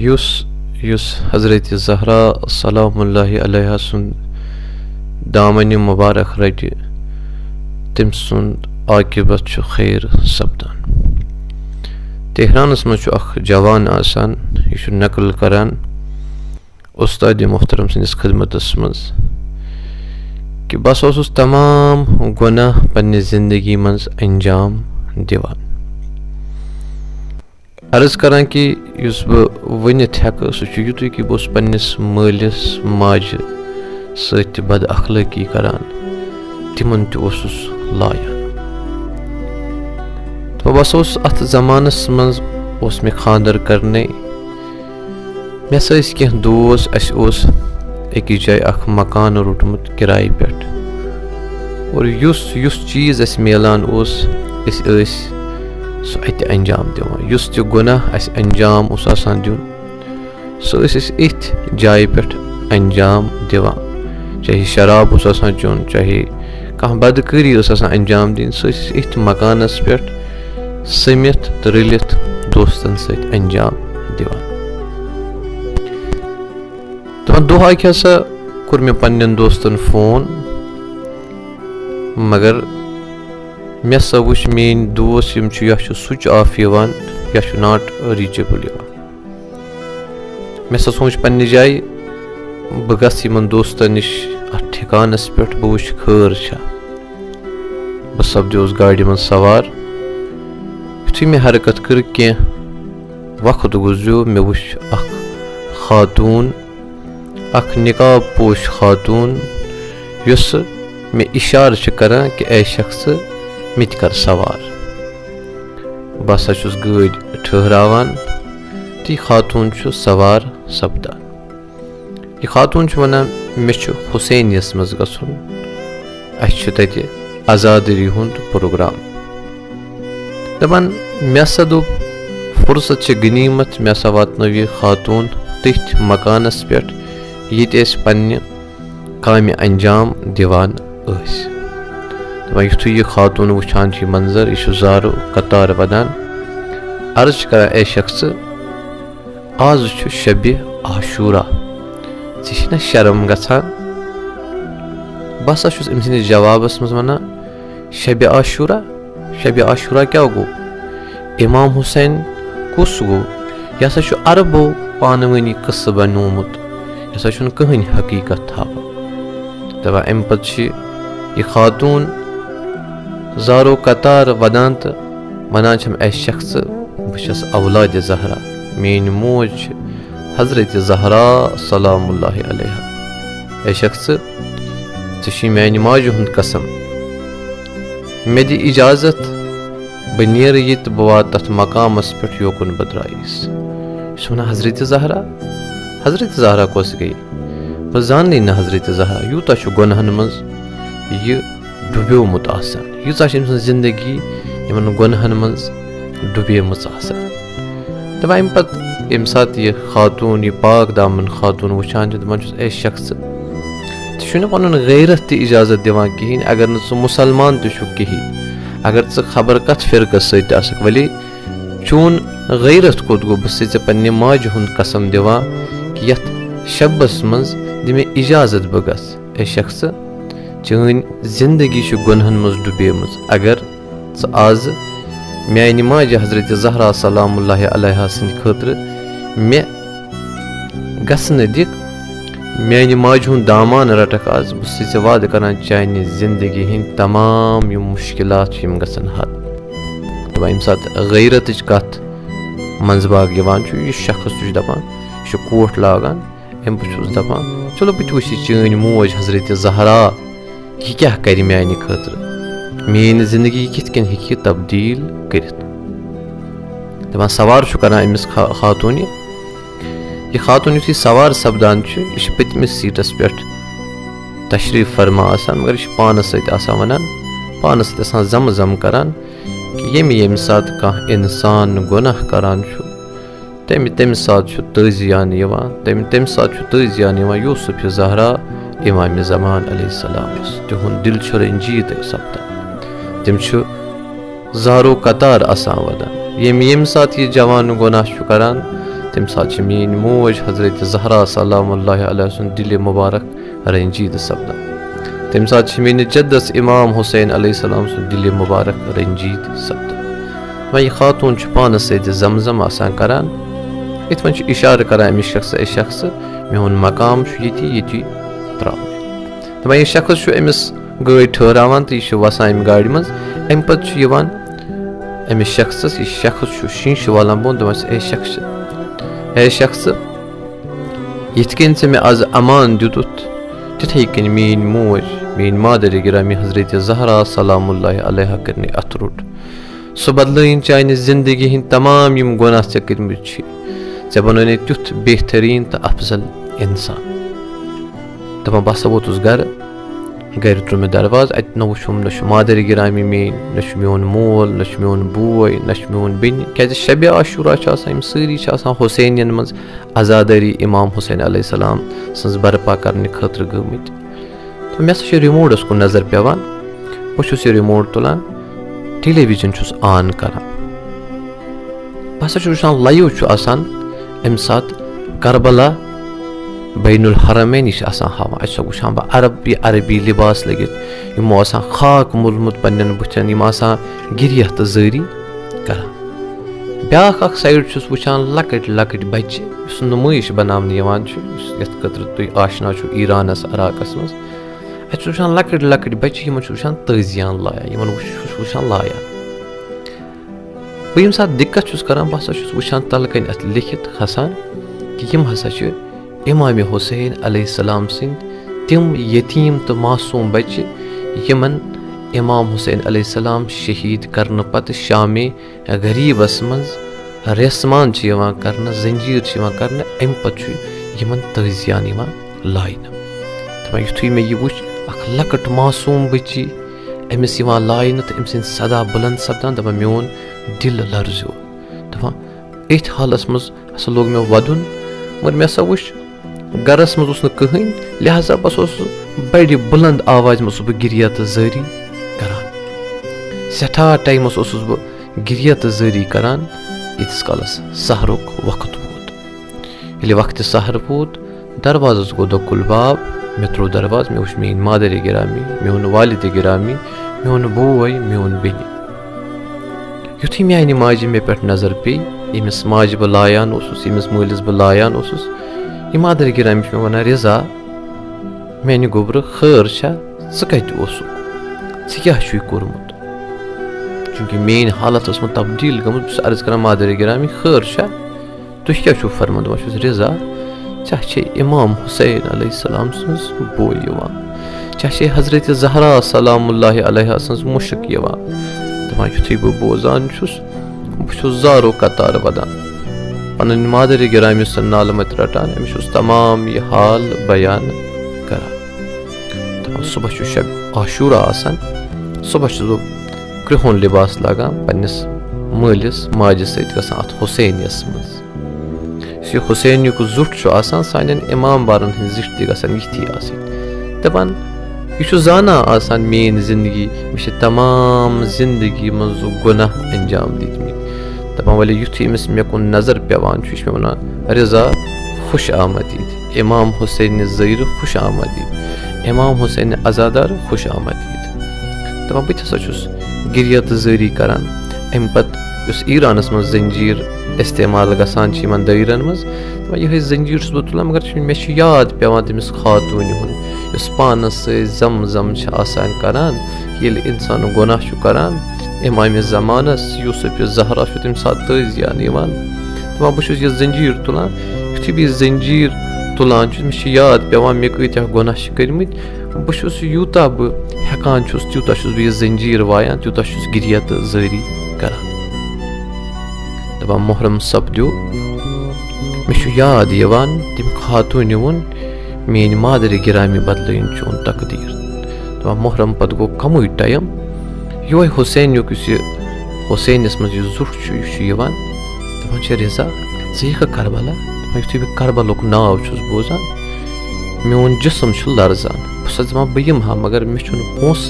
Use हज़रत ज़हरा सलामुल्लाहि अलैहा सुंद दामन मुबारक रट तम सुंद आकिबत खैर सपदान। तेहरानस मज जवान आसान यह नकल करान उस्ताद मोहतरम सनिस खिदमतस मज कि बस ओसुस तमाम गुनाह पन्ने जिंदगी मज अंजाम दिवान। अर्ज करान कि युस बह वनित हेक सह युतुय कि बस पन्निस मालिस माज सत बद अखलाकी करान तिमन त ओसुस लायान। तो बस ओस अथ जमानस मज ओस मे खानदर करने मे सस कह दोस अस ओस अकिस जाय अख मकान रोटमुत किराए पेट और युस चीज अस मिलान ओस अस सह अत अंजाम दिवान। युस त गुनाह अस अंजाम ओस आसान दिउन सह अस इथ जाय पेट अंजाम दिवान। चाहे शराब ओस आसान चोन चाहे कह बदकारी ओस आसान अंजाम दिन सह अस इथ मकानस पेट समित तो रलित दोस्तन सत अंजाम दिवान। तो दुहा हसा कोर मे पन्नन दोस्तन फोन मगर मे सा वुच मेन दोस्त यम छु या छु स्विच ऑफ यवान या छु नॉट रीचेबल यवान। मे सा सोच पन्ने जाय बह गस यमन दोस्तन निश अथ ठिकानस पेट बह वुच खैर छा। बह सपदियोस गाड़ी मन सवार युथुय मे हरकत कर कह वक्त गुजरो मे वुच अख खातून अख निकाब पोश खातून युस मे इशार करान कि ए शख्स मित कर सवार। बस छुस गाड़ी ठहरावान ती खातून छु सवार सपदान। यह खातून छु वनान मे छु हुसैनियस मज गसुन अस छु तते आजादरी हुंद प्रोग्राम। दपान मे सा दोप फुर्सत छ गनीमत मे सा वातनो यह खातून तिथ मकानस पेट ये पन्ने कामि अंजाम दिवान अस। दपान युथुय यह खातून वुछान यह मंजर यह जारो कतार वदान अर्ज कर ए शख्स आज छु शबे आशूरा ऐ शर्म गछान। बस छुस अम सिंदिस जवाबस मज वनान शबे आशूरा क्या गो इमाम हुसैन कुस गो यह हसा छु अरबो पानवनी किस्स बनोमुत यह हसा छुन कहीं हकीकत थावन। दपा अम पे यह खातून जारो कतार वदान तो वनान छम ए शख्स बस औलाद ज़हरा मेन मोज हज़रत ज़हरा सलामुल्लाहि अलैहा। ए शख्स ची मानि माजु हुंद कसम मे दि इजाजत बह नीर ये तो बह वात तथ मकामस पे योकुन बद्राइस। वना हज़रत ज़हरा कस गई बह जान न हज़रत ज़हरा यूता गुनहन मज यह डुब्योमुत आसान यूता जिंदगी इन गुनहन मज डुबेमच आसान। दपा अम पे यम सात यह खातून यह पाक दामन खातून वुछान दपान ए शख्स छु पन गैरत त इजाजत दिवान कहें अगर न मुसलमान तु कहें अगर खबर कत फिरकस सत वली चून गैरत कोत गो बस पे माज हुंद कसम दिवान कि यथ शबस मज दिमे इजाजत बह गस ए शख्स चन जिंदगी गुनहन मज डुबेमज अगर आज म्यानि माज हज़रत ज़हरा सलामुल्लाहि अलैहा सिंद खतर मे गसन दिक म्यानि माज हुंद दामान रटक आज बस वाद करान चाने जिंदगी हिंद तमाम यम मुश्किलात यम गसन हल। दपा यम सात गैरत कत मंजबाग यवान यह शख्स दपान यह कोट लागान अम पे दपान चलो बह वुच चन मोज हज़रत ज़हरा यह क्या कर म्यानि खतर मेन जिंदगी कित कन हेकि तब्दील कर। दपान सवार करान अमिस खातून यह खातून युथुय सवार सपदान यह पतमिस सीटस पे तशरीफ फरमा आसान मगर यह पानस सत वनान पानस सत जम जम करान कि यम सात कह इंसान गुनाह करान तम सात तजियान तम सात तजियान यूसुफ ज़हरा इमाम ज़मान अलैहिस्सलाम तिहुंद दिल रंजीद सपदान तम जारो कतार आसान वदान यम सात यह जवान गुनाह करान तम सात मीन मोज हजरत ज़हरा सलामुल्लाह अलैहा सुन दिल मुबारक रंजीद सपदान तम सात मीन जद्दस इमाम हुसैन अलैहिस्सलाम सुन दिल मुबारक रंजीद सपदान वह खातून पानस सत जमजम आसान करान इत वन इशार करान अमिस शख्स मेन मकाम ये त्रा दपान यह शख्स अमिस गाड़ी ठहरावान तो यह वसान अमि गाड़ी मज अम पे अमिस शख्स यह शख्स शीश वालान बोन दपान ए शख्स यथ कन मे आज अमान दितुत तिथे कन मीन मोज मीन मादर गिरामी हजरत ज़हरा सलामुल्लाह अलैहा करने अथ रुट सह बदल चान जिंदगी हिंद तमाम यम गुनाह ऐ कर्मत ऐ बन तुथ बेहतरीन तो अफजल इंसान दपान बह वोतुस घर त्रुम मे दरवाज अत न वुम न मादर गिरामी मेन न मोन मोल न मोन बोय न मोन बेन क्या शब आशूरा सारी हुसैनियन मज आज़ादारी इमाम हुसैन अलैहिस्सलाम सज बरपा करने खतर गमत तो मे सा रिमोटस कुन नजर पेवान बस यह रिमोट तुलान टेलीविजन ऑन करान बह सा लाइव अम सात करबला बैनुल हरमैन हावान अ वुचान बह अरबी लिबास लगित यमो खाक मुलमुत पन्न बुथन गिरिया तो जारी करान ब्याख साइड वुचान लकट लकट बच्चे नुमाइश बनाने ये तुम आशना ईरानस अराकस मज वुचान लकट लकट बच्चे वुचान तजियान लाया वुचान लाया बह यम सात दिक्कत करान बह वुचान तल कन अत लिखित खसान कि यम हसा इमाम हुसैन अलैहिस्सलाम सिंद तिम यतीम तो मासूम बच्चे यमन इमाम हुसैन अलैहिस्सलाम शहीद करने पत शाम गरीबस मज रेसमान कर जंजीर कर अम पे यमन तजियान लाइन दपान युथु मे यह वुच अख लकट मासूम बच्ची अमिस लाइन तो अम सद सदा बुलंद सपदान दपान मोन दिल लर्जो दपान एथ हालस मज हसा लोग मे वदुन मगर मे सा वुच गरस मज कहन लिहाजा बस बड़ बुलंद आवाज मज बह गिरिया तो जारी करान सठा टाइमस बह गिरिया तो जारी करान यीतिस कालस सहरुक वक्त वोत ये वक्त सहर वोत दरवाजस गो दकुल बाब मे त्रो दरवाज मे वुच मेन मादर गिरामी मोन वालिद गिरामी मोन बोय मोन बेन युथु मानि माजि मे पे नजर पे यमिस माजि बह लायान यमिस मलिस बह लायान यह मादर गिरामी मे वन रिजा मेन गोबर खैर कत क्या कोर्मुत चूंकि मेन हालत तब्दील गमुत अर्ज कर मादर गिरामी खैर तुह क्या फरमान दपान रिजा चे इमाम हुसैन अलैहिस्सलाम सज बोय चे हजरत ज़हरा सलामुल्लाह अलैहा सज मुशक दपान युथु बह बोजान बह जारो कतार वदान पन मादर गिरामी सन नाल मत रटान अमिस तमाम यह हाल बयान करान सुबह शब आशूरा आसान सुबह कृहन लिबास लागान पन्निस मलिस माजि सत अत हुसैनियस मज यह हुसैनियुक जुट सान इमाम बारन हज जिट तन यथी दपान यह जाना आसान मेन जिंदगी मे तमाम जिंदगी मज गुनाह अंजाम दितमित दपान वले युथु अमिस मे कुन नजर पेवान मे वन रिजा खुश आमदीद इमाम हुसैन ज़ैर खुश आमदीद इमाम हुसैन अज़ादार खुश आमदीद दपान बह हसा गिरिया तो जारी करान अम पत ईरानस मज जंजीर इस्तेमाल गसान दईरन मज यह जंजीर बह तुलान मगर मे याद पेवान तमिस खातून हुन पानस जम जम करान ये इंसान गुनाह करान इमाम ज़मानस यूसुफ ज़हरा तम सात तजियान दपान बह यह जंजीर तुलान युथु बह जंजीर तुलान मे याद पेवान मे कत्या गुनाह कर्मित बह यूता बह हेकान तूता बह यह जंजीर वायान तूता गिरिया तो जारी करान दपान मुहर्रम सपद्यो मे याद तम खातून वोन मेन मादर गिरामी बदल चोन तकदीर दपान मुहर्रम पत गो कम टाइम ये हुसैनियुक हुसैनस मज जुट दपान रिजा ज़ करबला युथु बह करबलुक नाव बोजान मोन जिसम लर्जान बस दपान बह यम हा मगर मे पोस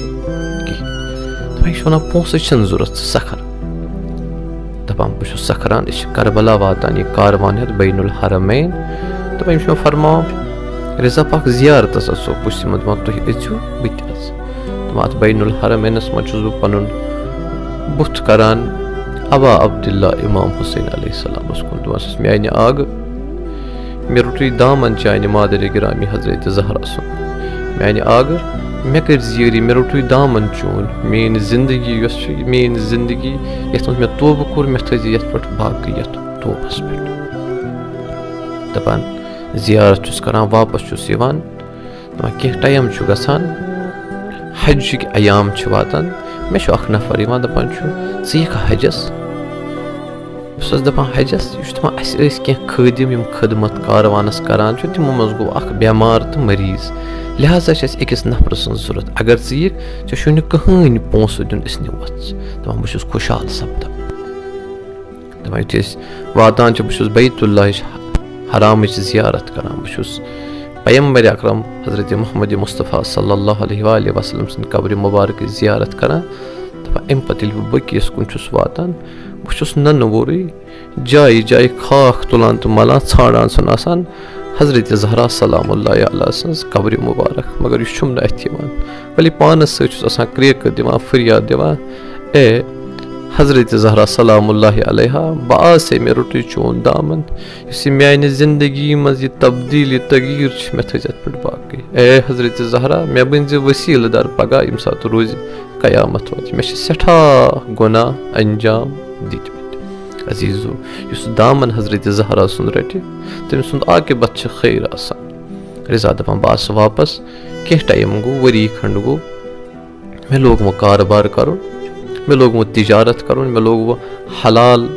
कहें दपान पोस जरूरत सखर दपान बह सखरान करबला वातान यह कारवान हेत बैनुल हरमैन दपान यह फरमाओ रिजा पाक जियारत सो पुम दपान तुम अचु बह अत बैनुल हरमैनस मज बह पन बुथ करान अबा अब्दुल्ला इमाम हुसैन अलैहिस्सलाम कुन दोस म्यान आग मे रुट दामन चान मादर गिरामी हजरत ज़हरा सुन म्यान आग मे कर जीरी मे रुट दामन चून मेन जिंदगी मेन जिंदगी ये मे तोब कोर मे थी ये पे बाकी ये तोबस पे दपान जियारत करान वापस दपान कह टाइम गसान हज अयाम वातान मे नफर दपान ज़ हजस बस दपान हजस यह कह खदिम खदमत कारवानस करान तमो मज गो बेमार तो मरीज लिहाजा अकिस नफर सं जरूरत अगर ज़े कहन पोस दिन दपान बस खुशहाल सपदान दपान यु वातान बस बैतुल्लाह हराम जियारत करान बस पैगंबर अकरम हजरत मोहम्मद मुस्तफ़ा सल्लल्लाहु अलैहि वसल्लम सं कब्र मुबारक जियारत करान दपान अम पे बह बकीस कुन वातान बस नोर जाय जाय खाक तुलान तो मलान छाड़ान सन हजरत ज़हरा सलामुल्लाह अलैहा सन्स कब्र मुबारक मगर यह अथ वली पानस सत क्रेक दिवान फरियाद दिवान ए हजरत ज़हरा सलामुल्लाह अलैहा बह आसे मे रुट चोन दामन इस म्यान जिंदगी मज तब्दील तगीर मे थी पे बाकी ए हजरत ज़हरा मे बन वसील दर पगह यम सात रोज कयामत वात मे सठा गुनाह अंजाम दित अजीजो इस दामन हजरत ज़हरा सुन रट तम सुंद आकिबत खैर रिजा दपान बह वापस कह टाइम गो वरी खंड गो मे लोग वो कारोबार कर मे लोग वो तिजारत कर मे लोग वो हलाल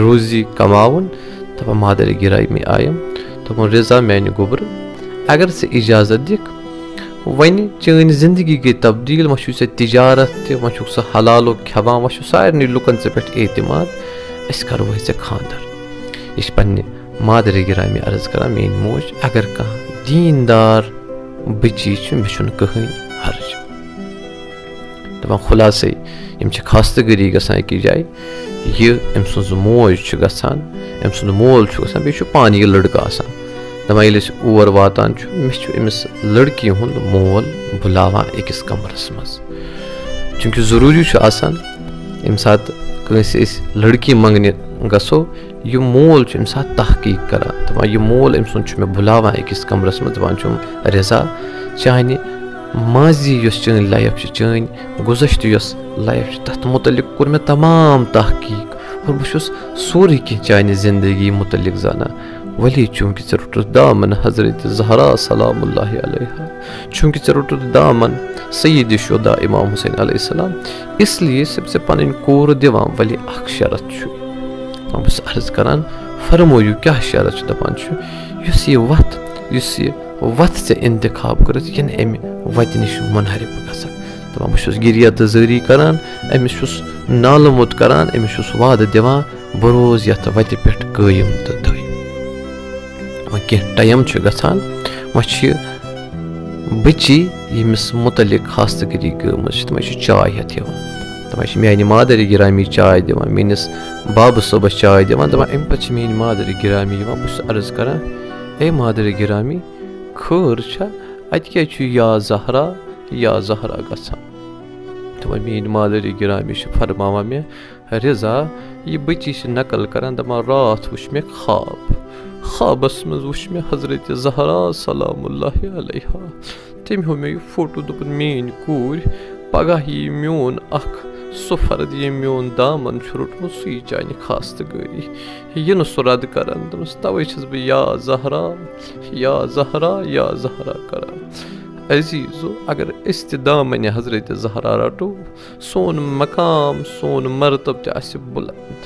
रोजी कमावन दपान मादर गिराई में आयम दपान रिजा म्यान गोबर अगर से इजाजत दिख वन चान जिंदगी गई तब्दील वो तिजारत वो हलालो खेवान वो सारे लुकन पे एतमाद अस करो ऐसे खानदर यह पे मादर गिरामी अर्ज कर मेन मोज अगर कह दीनदार बची मे कहन हर्ज दपान खुलासे यम खास्तगरी गसान अकि जाए यह अम सुज मोज गसान अम सुंद मोल गसान बे पान यह लड़का आसान दपान ये और वातान मे अमिस लड़की हुंद मोल बुलावान अकिस कमरस मज चूंकि जरूरी आसान यम सात लड़की मंगने गसो यह मोल अम सात तहकीक करान दपान यह मोल अम सुंद मे बुलावान अकिस कमरस मज दपान रिजा चाने माजी चान लाइफ चान गुज़श्त लाइफ तथ मुतलिक कोर मे तमाम तहकीक और बह सोरे कह चाने जिंदगी मुतलिक जाना वली चूंकि ऐ रुट दामन हजरत ज़हरा सलामुल्लाह अलैहा चूंकि ऐ रुट दामन सय्यद शुहदा इमाम हुसैन अलैहिस्सलाम इसलिए सबसे पन कोर दिवान वली अख शरत बस अर्ज करान फरमोयु क्या शरत दपान यह वत ऐ इंतखाब कर अमि वत नश मुनहरिफ गसन दपान बस गिरिया तजारी करान अमिस नालमुत करान अमिस वाद दिवान बह रोज यथ वत पे कायम तो दायम कह टाइम गसान वह बची यमिस मुतलिक खास्तगरी गम तम चाय हेत दपान म्यान मादर गिरामी चाय दिवान मेनिस बाब सोबस चाय दिवान दपान अम पे मेन मादर गिरामी बस अर्ज करान ए मादर गिरामी खैर अत क्या या ज़हरा गसान दपान मेन मादर गिरामी फरमावा मे रिजा यह बची नकल करान दपान रात वुच मे ख्वाबस मज वुच मे हजरत ज़हरा सलामुल्लाह अलैहा तम हो मे फोटो दोपन मेन कूर पगह यी मोन अख सो फर्द ये मोन दामन रुटमुत सु चान खास्तगरी यह सह रद करान दपस तवे बह या ज़हरा करान अजीज़ो अगर अस दामन हजरत ज़हरा रटो सोन मकाम सोन मरतब त बुलंद।